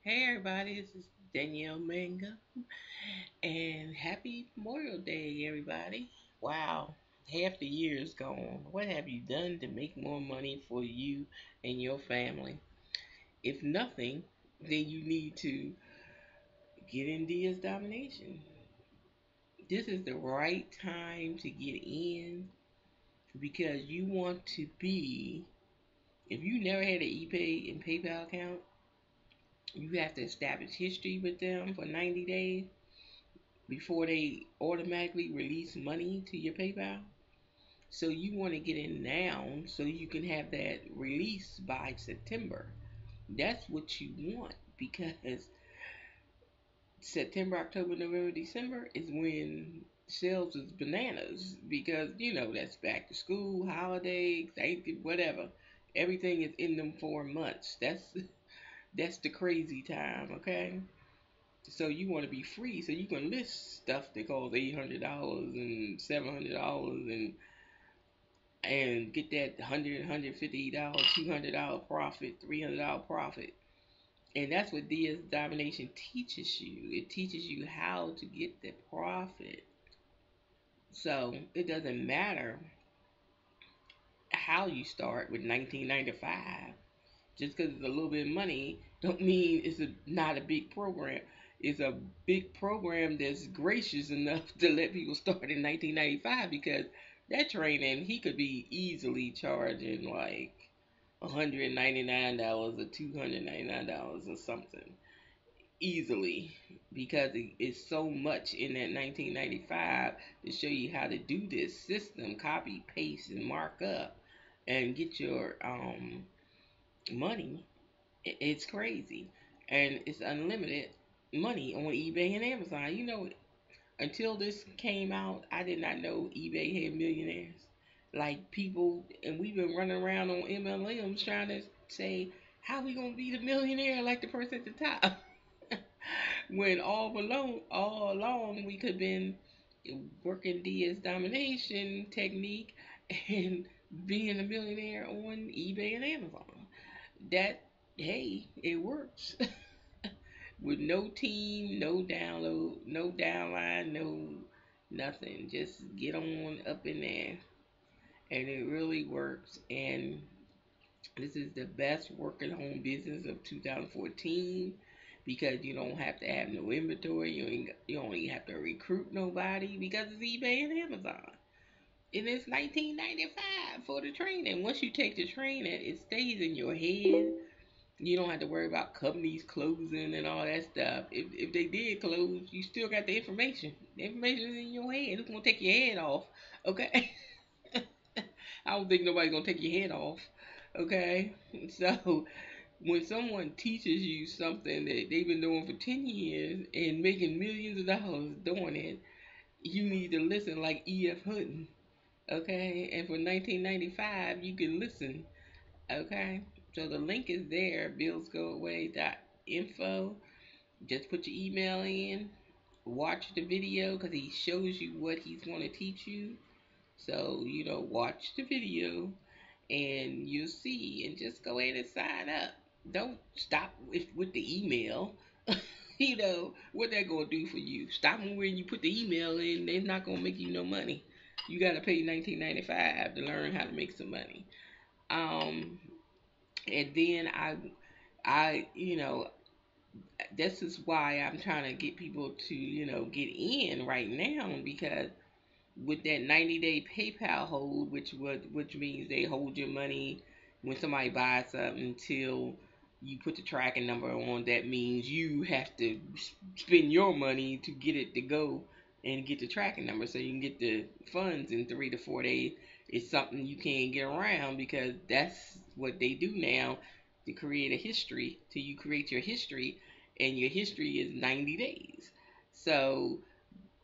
Hey everybody, this is Danielle Manga, and happy Memorial Day, everybody. Wow, half the year is gone. What have you done to make more money for you and your family? If nothing, then you need to get in Dia's domination. This is the right time to get in because you want to be, if you never had an ePay and PayPal account, you have to establish history with them for 90 days before they automatically release money to your PayPal. So you want to get in now so you can have that release by September. That's what you want because September, October, November, December is when sales is bananas because that's back to school, holidays, Thanksgiving, whatever. Everything is in them 4 months. That's the crazy time, okay? So you want to be free, so you can list stuff that costs $800 and $700 and get that $150, $200 profit, $300 profit. And that's what DS domination teaches you. It teaches you how to get the profit. So it doesn't matter how you start with 1995. Just because it's a little bit of money don't mean it's not a big program. It's a big program that's gracious enough to let people start in 1995 because that training he could be easily charging like $199 or $299 or something easily because it's so much in that 1995 to show you how to do this system, copy, paste, and mark up and get your money. It's crazy, and it's unlimited money on eBay and Amazon. Until this came out, I did not know eBay had millionaires. Like people, and we've been running around on MLMs trying to say how we gonna be the millionaire like the person at the top. When all along we could have been working DS domination technique and being a millionaire on eBay and Amazon. That hey, it works. With no team, no download, no downline, no nothing. Just get on up in there. And it really works. And this is the best work at home business of 2014 because you don't have to have no inventory. You don't even have to recruit nobody because it's eBay and Amazon. And it's 1995 for the training. Once you take the training, it stays in your head. You don't have to worry about companies closing and all that stuff. If they did close, you still got the information. The information is in your head. It's gonna take your head off. Okay. I don't think nobody's gonna take your head off. Okay. So when someone teaches you something that they've been doing for 10 years and making millions of dollars doing it, you need to listen like E.F. Hutton. Okay. And for 1995, you can listen. Okay, so the link is there, billsgoaway.info. Just put your email in, watch the video because he shows you what he's going to teach you. So, watch the video and you'll see and just go ahead and sign up. Don't stop with the email. What that going to do for you? Stop them when you put the email in, they're not going to make you no money. You got to pay $19.95 to learn how to make some money. Um, and then I this is why I'm trying to get people to get in right now because with that 90-day PayPal hold, which means they hold your money when somebody buys something until you put the tracking number on. That means you have to spend your money to get it to go and get the tracking number so you can get the funds in 3 to 4 days. It's something you can't get around because that's what they do now to create a history. Till you create your history, and your history is 90 days. So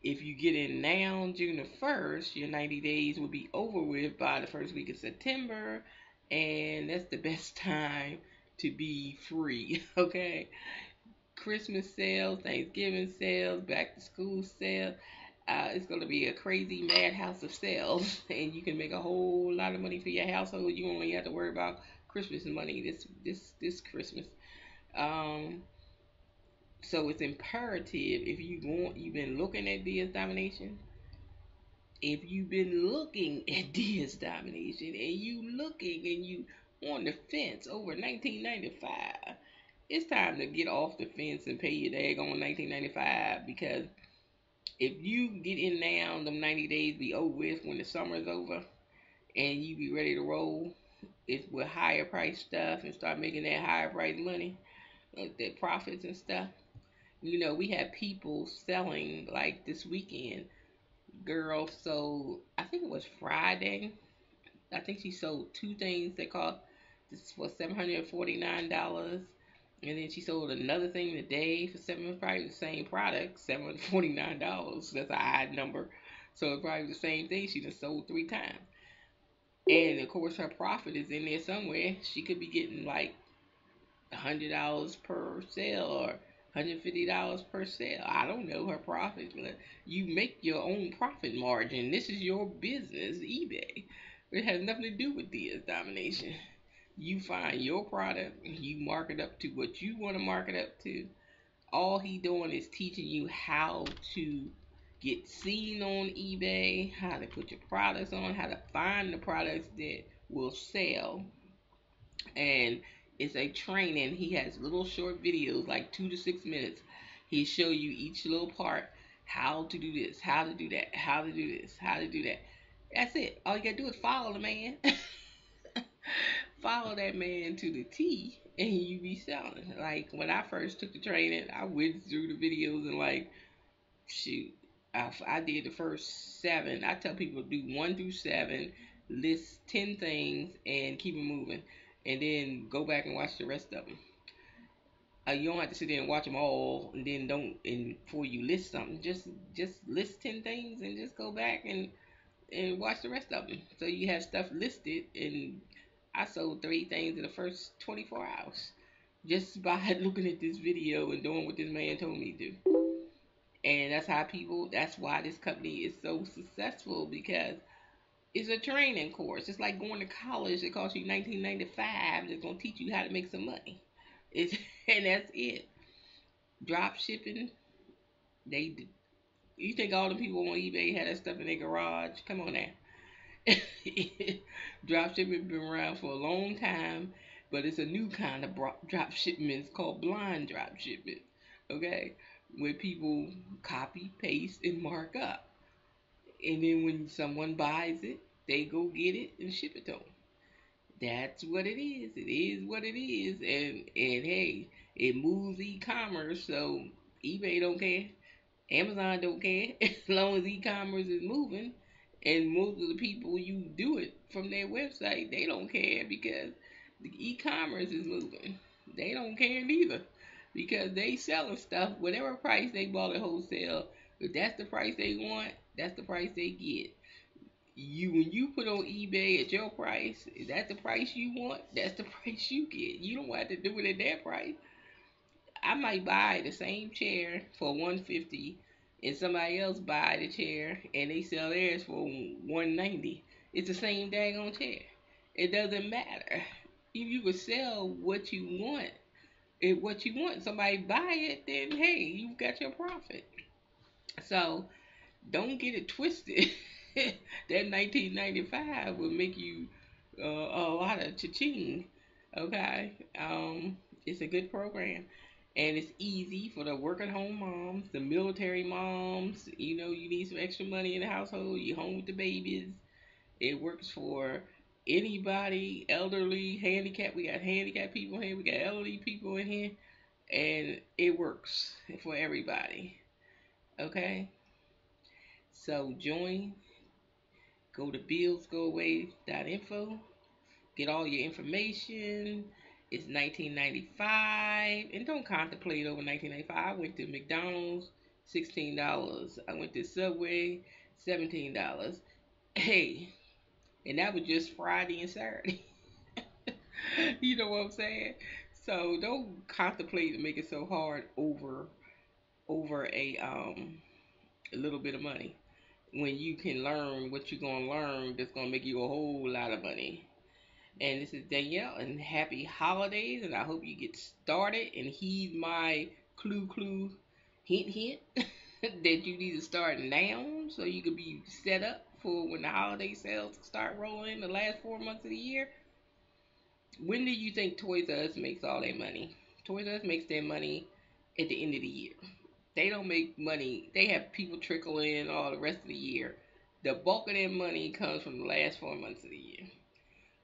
if you get in now, June the 1st, your 90 days will be over with by the first week of September, and that's the best time to be free, okay? Christmas sales, Thanksgiving sales, back to school sales. It's going to be a crazy madhouse of sales, and you can make a whole lot of money for your household. You only have to worry about Christmas money this Christmas. Um, So it's imperative if you've been looking at DS domination. If you've been looking at DS domination and you on the fence over 1995, it's time to get off the fence and pay your daggone 1995, because if you get in now, them 90 days be over with when the summer's over and you be ready to roll. It's with higher price stuff and start making that higher price money, like that profits and stuff. We have people selling like this weekend. Girl sold, I think it was Friday. I think she sold two things that cost this for $749. And then she sold another thing today for probably the same product, $749. That's an odd number. So it's probably the same thing she just sold three times. And of course her profit is in there somewhere. She could be getting like $100 per sale or $150 per sale. I don't know her profit, but you make your own profit margin. This is your business, eBay. It has nothing to do with DS domination. You find your product, you mark it up to what you want to mark it up to. All he doing is teaching you how to get seen on eBay, how to put your products on, how to find the products that will sell. And it's a training. He has little short videos, like 2 to 6 minutes. He show you each little part, how to do this, how to do that, how to do this, how to do that. That's it. All you gotta do is follow the man. Follow that man to the T, and you be selling. Like when I first took the training, I went through the videos and like, shoot, I did the first seven. I tell people to do 1 through 7, list 10 things, and keep it moving, and then go back and watch the rest of them. You don't have to sit there and watch them all, and then don't. And before you list something, just list 10 things, and just go back and watch the rest of them. So you have stuff listed, and I sold 3 things in the first 24 hours just by looking at this video and doing what this man told me to do. And that's why this company is so successful, because it's a training course. It's like going to college. It costs you 1995. It's gonna teach you how to make some money. It's and that's it. Drop shipping. They You think all the people on eBay had that stuff in their garage? Come on now. Drop shipping been around for a long time, but it's a new kind of drop shipment. It's called blind drop shipment. Okay, where people copy, paste, and mark up, and then when someone buys it, they go get it and ship it to them. That's what it is. It is what it is, and hey, it moves e-commerce, so eBay don't care. Amazon don't care as long as e-commerce is moving, and most of the people you do it from their website, they don't care because the e-commerce is moving. They don't care neither because they selling stuff whatever price they bought at wholesale. If that's the price they want, that's the price they get. When you put on eBay at your price, is that the price you want? That's the price you get. You don't have to do it at that price. I might buy the same chair for 150, and somebody else buy the chair and they sell theirs for 190. It's the same daggone chair. It doesn't matter. If you could sell what you want, if what you want somebody buy it, then hey, you've got your profit. So don't get it twisted. That 1995 will make you a lot of cha-ching. Okay, it's a good program, and it's easy for the working home moms, the military moms. You need some extra money in the household. You home with the babies. It works for anybody, elderly, handicapped. We got handicapped people here. We got elderly people in here, and it works for everybody. Okay, so join. Go to billsgoaway.info. Get all your information. It's 1995, and don't contemplate over 1995. I went to McDonald's, $16. I went to Subway, $17. Hey, and that was just Friday and Saturday. You know what I'm saying? So don't contemplate to make it so hard over a little bit of money when you can learn what you're gonna learn that's gonna make you a whole lot of money. And this is Danielle, and happy holidays, and I hope you get started and heed my clue, hint, hint, that you need to start now so you can be set up for when the holiday sales start rolling in the last 4 months of the year. When do you think Toys R Us makes all their money? Toys R Us makes their money at the end of the year. They don't make money. They have people trickle in all the rest of the year. The bulk of their money comes from the last 4 months of the year.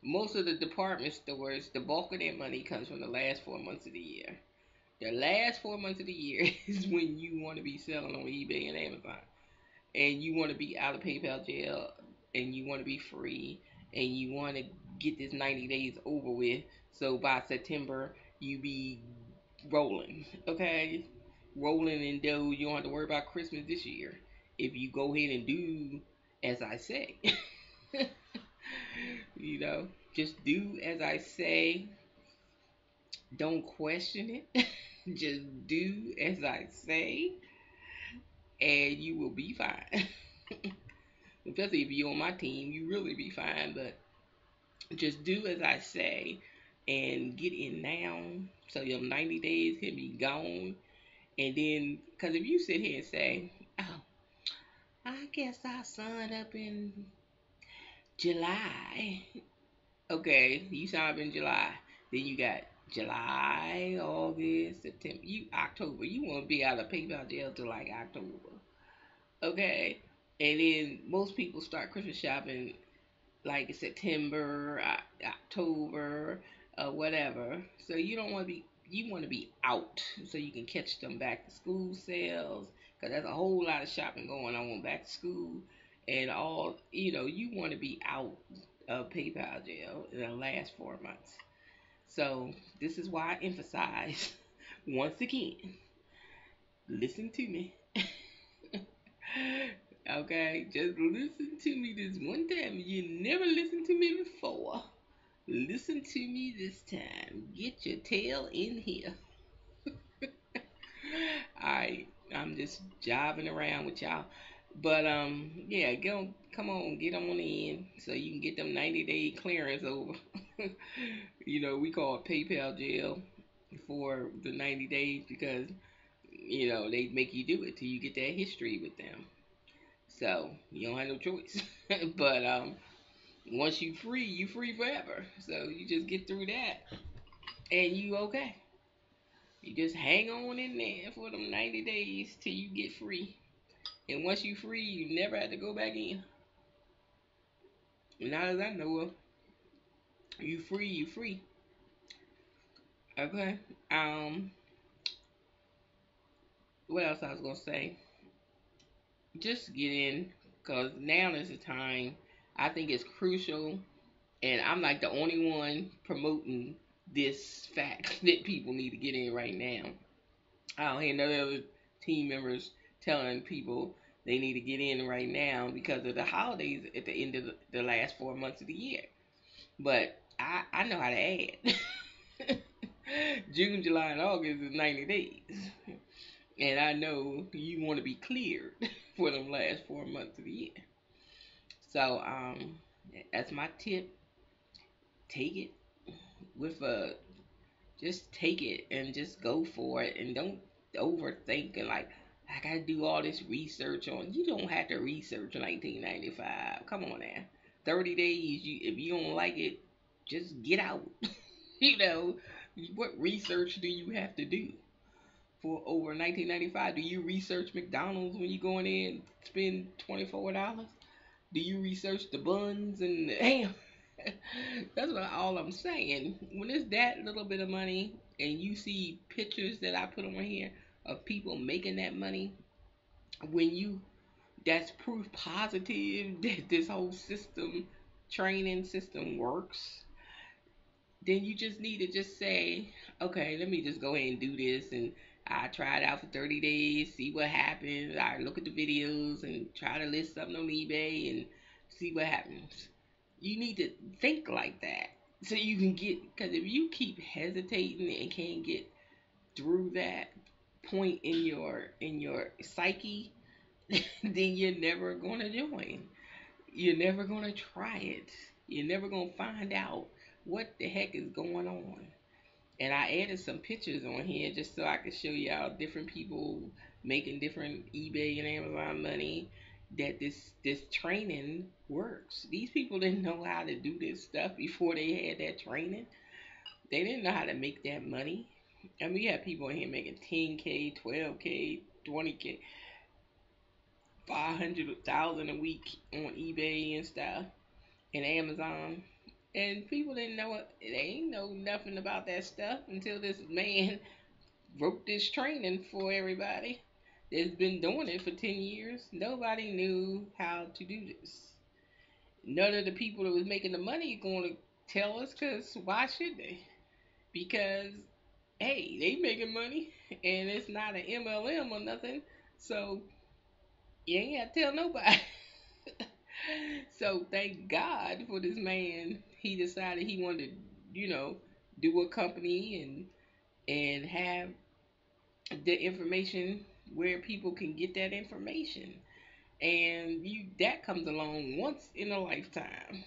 Most of the department stores, the bulk of their money comes from the last 4 months of the year. The last 4 months of the year is when you want to be selling on eBay and Amazon, and you want to be out of PayPal jail, and you want to be free, and you want to get this 90 days over with. So by September, you be rolling, okay? Rolling in dough. You don't have to worry about Christmas this year if you go ahead and do as I say. you know, just do as I say. Don't question it. Just do as I say, and you will be fine. Especially if you're on my team, you really be fine. But just do as I say and get in now. So your 90 days can be gone. And then, because if you sit here and say, oh, I guess I'll sign up in July. Okay, you sign up in July. Then you got July, August, September, October. You want to be out of PayPal jail till like October. Okay, and then most people start Christmas shopping like September, October, whatever. So you don't want to be. You want to be out so you can catch them back to school sales because there's a whole lot of shopping going on back to school and all. You want to be out of PayPal jail in the last 4 months. So this is why I emphasize once again, listen to me. Okay, just listen to me this one time. You never listened to me before. Listen to me this time. Get your tail in here. Alright, I'm just jiving around with y'all. But yeah, come on, get on in so you can get them 90-day clearance over. We call it PayPal jail for the 90 days because they make you do it till you get that history with them. So you don't have no choice. But once you free forever. So you just get through that and you okay. You just hang on in there for them 90 days till you get free. And once you free, you never have to go back in. Not as I know of. You free, you free. Okay. What else I was gonna say? Just get in, cause now is the time. I think it's crucial, and I'm like the only one promoting this fact that people need to get in right now. I don't hear no other team members telling people they need to get in right now because of the holidays at the end of the last 4 months of the year. But I know how to add. June, July, and August is 90 days. And I know you want to be cleared for them last 4 months of the year. So that's my tip. Take it with a just take it and just go for it and don't overthink and like I gotta do all this research on. You don't have to research 1995. Come on now, 30 days. If you don't like it, just get out. you know what research do you have to do for over 1995? Do you research McDonald's when you go in there and spend $24? Do you research the buns and the ham? That's what all I'm saying. When it's that little bit of money and you see pictures that I put on here of people making that money, when you that's proof positive that this whole system, training system works, then you just need to just say, okay, let me just go ahead and do this and I try it out for 30 days, see what happens. I look at the videos and try to list something on eBay and see what happens. You need to think like that so you can get, because if you keep hesitating and can't get through that point in your psyche, then you're never going to join. You're never going to try it. You're never going to find out what the heck is going on. And I added some pictures on here just so I could show y'all different people making different eBay and Amazon money. That this training works. These people didn't know how to do this stuff before they had that training. They didn't know how to make that money. And we have people in here making 10K, 12K, 20K, 500,000 a week on eBay and stuff and Amazon. And people didn't know it. They ain't know nothing about that stuff until this man wrote this training for everybody that's been doing it for 10 years. Nobody knew how to do this. None of the people that was making the money going to tell us, because why should they? Because, hey, they making money and it's not an MLM or nothing. So you ain't got to tell nobody. So thank God for this man. He decided he wanted to, do a company and have the information where people can get that information. And you that comes along once in a lifetime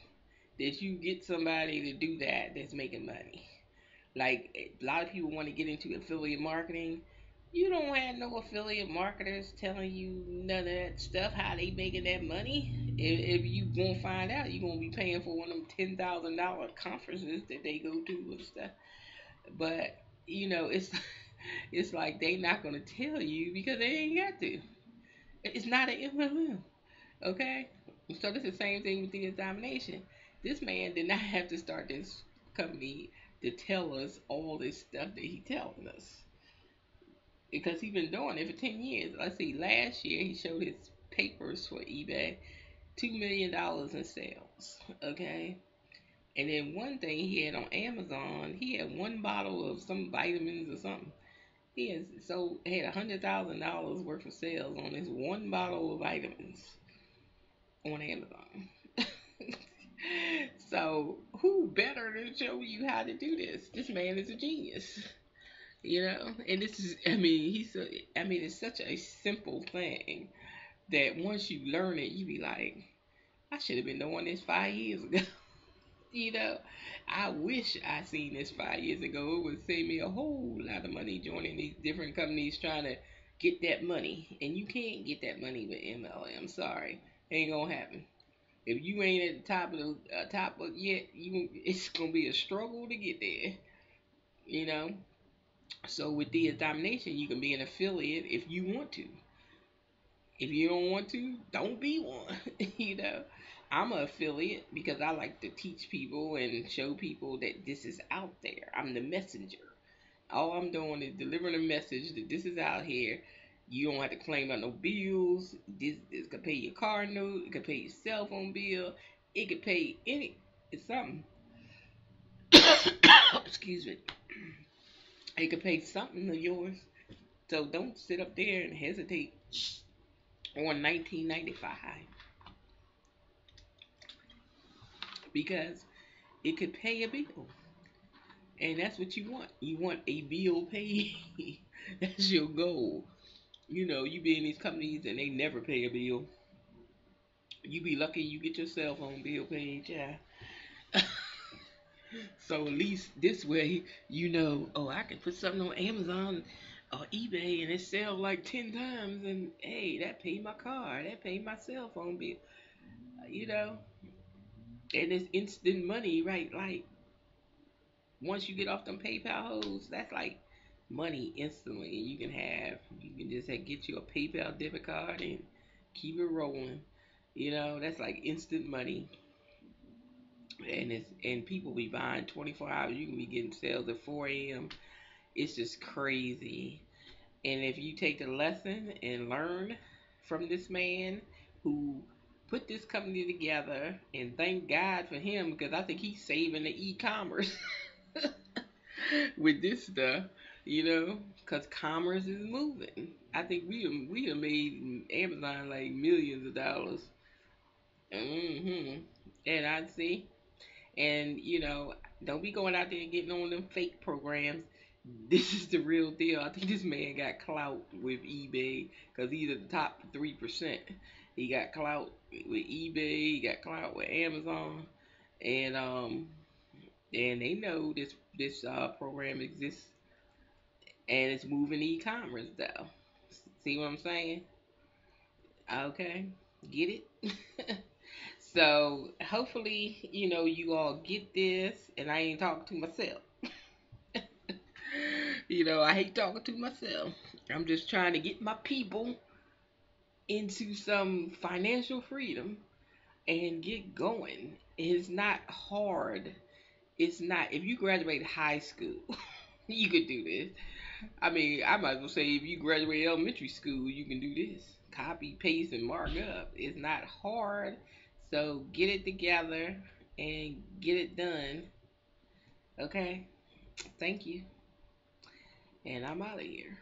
that you get somebody to do that that's making money. Like a lot of people want to get into affiliate marketing. You don't have no affiliate marketers telling you none of that stuff, how they making that money. If you gonna find out, you're gonna be paying for one of them $10,000 conferences that they go to and stuff. But it's it's like they not gonna tell you because they ain't got to. It's not an MLM, okay? So this is the same thing with the examination. This man did not have to start this company to tell us all this stuff that he telling us because he been doing it for 10 years. Let's see, last year he showed his papers for eBay, $2 million in sales, okay? And then one thing he had on Amazon, he had one bottle of some vitamins or something. He has so had $100,000 worth of sales on this one bottle of vitamins on Amazon. So who better to show you how to do this? This man is a genius, And this is, it's such a simple thing that once you learn it, you be like, I should have been doing this 5 years ago. you know, I wish I seen this 5 years ago. It would save me a whole lot of money joining these different companies trying to get that money, and you can't get that money with MLM. Sorry, ain't gonna happen. If you ain't at the top of the top of yet, it's gonna be a struggle to get there. You know. So with the domination, you can be an affiliate if you want to. If you don't want to, don't be one. I'm an affiliate because I like to teach people and show people that this is out there. I'm the messenger. All I'm doing is delivering a message that this is out here. You don't have to claim out no bills. This could pay your car note. It could pay your cell phone bill. It could pay any. It's something. Excuse me. It could pay something of yours. So don't sit up there and hesitate on 1995 because it could pay a bill. And that's what you want. You want a bill paid. That's your goal. You be in these companies and they never pay a bill. You be lucky you get your cell phone bill paid, yeah. So at least this way, oh, I can put something on Amazon or eBay and it sells like 10 times and hey, that paid my car, that paid my cell phone bill, you know. And it's instant money, right? Like once you get off them PayPal hoes, that's like money instantly. You can just get you a PayPal debit card and keep it rolling. That's like instant money. And people be buying 24 hours. You can be getting sales at 4 a.m. It's just crazy. And if you take the lesson and learn from this man who put this company together, and thank God for him because I think he's saving the e-commerce with this stuff, because commerce is moving. I think we have made Amazon like millions of dollars. And I see, and don't be going out there and getting on them fake programs. This is the real deal. I think this man got clout with eBay because he's at the top 3%. He got clout with eBay. He got clout with Amazon, and and they know this program exists, and it's moving e-commerce though. See what I'm saying? Okay, get it? So hopefully, you all get this, and I ain't talking to myself. I hate talking to myself. I'm just trying to get my people into some financial freedom and get going. It's not hard. It's not. If you graduate high school, you could do this. I mean, I might as well say if you graduate elementary school, you can do this. Copy, paste, and mark up. It's not hard. So get it together and get it done. Okay? Thank you. And I'm out of here.